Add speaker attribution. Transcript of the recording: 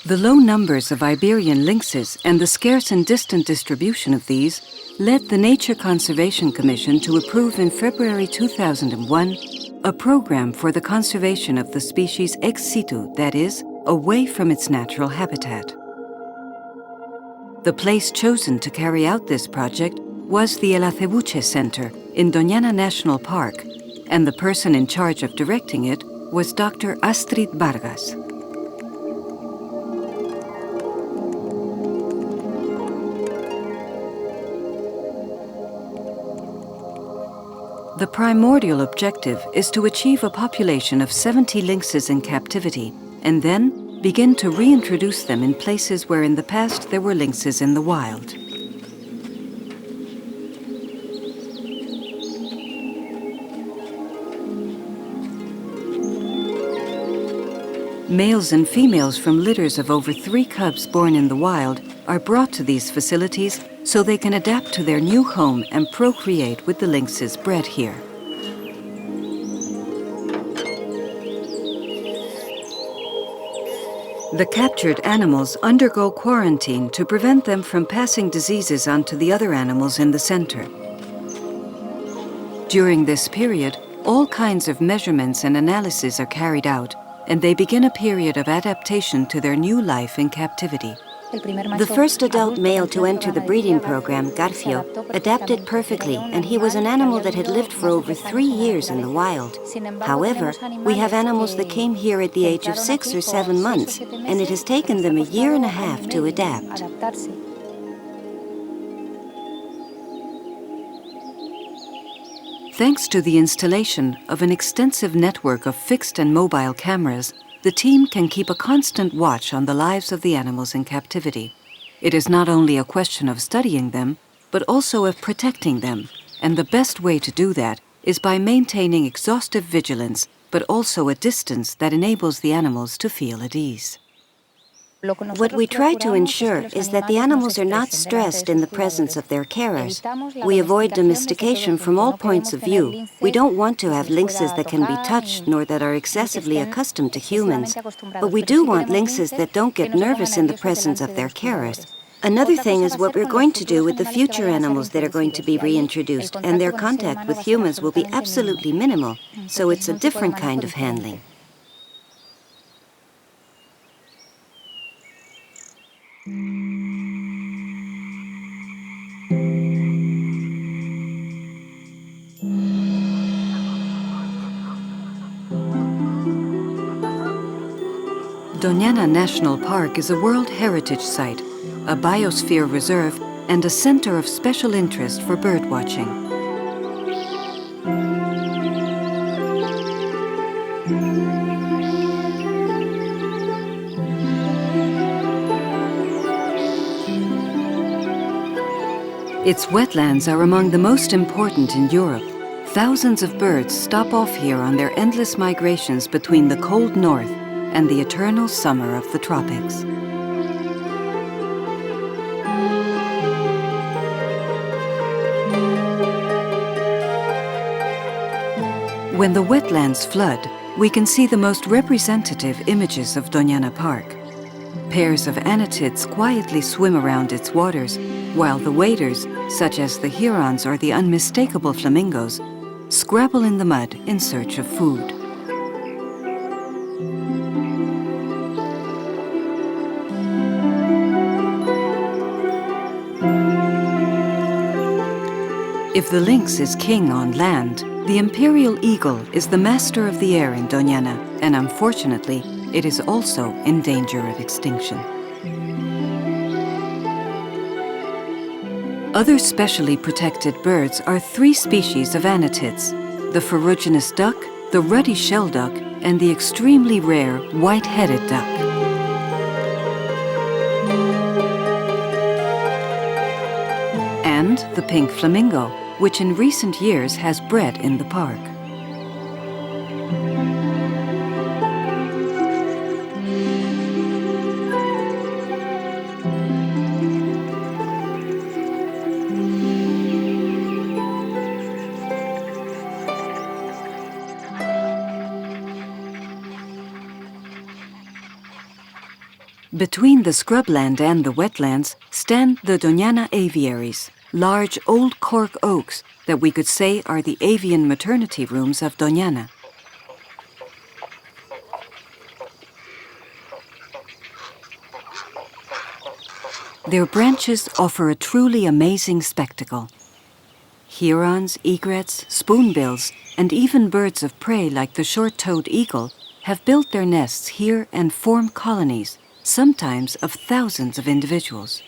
Speaker 1: The low numbers of Iberian lynxes and the scarce and distant distribution of these led the Nature Conservation Commission to approve in February 2001 a program for the conservation of the species ex situ, that is, away from its natural habitat. The place chosen to carry out this project was the El Acebuche Center in Doñana National Park, and the person in charge of directing it was Dr. Astrid Vargas. The primordial objective is to achieve a population of 70 lynxes in captivity and then begin to reintroduce them in places where in the past there were lynxes in the wild. Males and females from litters of over 3 cubs born in the wild are brought to these facilities so they can adapt to their new home and procreate with the lynxes bred here. The captured animals undergo quarantine to prevent them from passing diseases on to the other animals in the center. During this period, all kinds of measurements and analyses are carried out, and they begin a period of adaptation to their new life in captivity.
Speaker 2: The first adult male to enter the breeding program, Garfio, adapted perfectly, and he was an animal that had lived for over 3 years in the wild. However, we have animals that came here at the age of 6 or 7 months, and it has taken them a year and a half to adapt.
Speaker 1: Thanks to the installation of an extensive network of fixed and mobile cameras, the team can keep a constant watch on the lives of the animals in captivity. It is not only a question of studying them, but also of protecting them, and the best way to do that is by maintaining exhaustive vigilance, but also a distance that enables the animals to feel at ease.
Speaker 2: What we try to ensure is that the animals are not stressed in the presence of their carers. We avoid domestication from all points of view. We don't want to have lynxes that can be touched nor that are excessively accustomed to humans. But we do want lynxes that don't get nervous in the presence of their carers. Another thing is what we're going to do with the future animals that are going to be reintroduced, and their contact with humans will be absolutely minimal, so it's a different kind of handling.
Speaker 1: Doñana National Park is a World Heritage Site, a biosphere reserve, and a center of special interest for birdwatching. Its wetlands are among the most important in Europe. Thousands of birds stop off here on their endless migrations between the cold north and the eternal summer of the tropics. When the wetlands flood, we can see the most representative images of Doñana Park. Pairs of anatids quietly swim around its waters, while the waders, such as the herons or the unmistakable flamingos, scrabble in the mud in search of food. If the lynx is king on land, the imperial eagle is the master of the air in Doñana, and unfortunately, it is also in danger of extinction. Other specially protected birds are 3 species of anatids: the ferruginous duck, the ruddy shell duck, and the extremely rare white-headed duck. And the pink flamingo, which in recent years has bred in the park. Between the scrubland and the wetlands stand the Doñana aviaries, large old cork oaks that we could say are the avian maternity rooms of Doñana. Their branches offer a truly amazing spectacle. Herons, egrets, spoonbills, and even birds of prey like the short-toed eagle have built their nests here and form colonies, sometimes of thousands of individuals.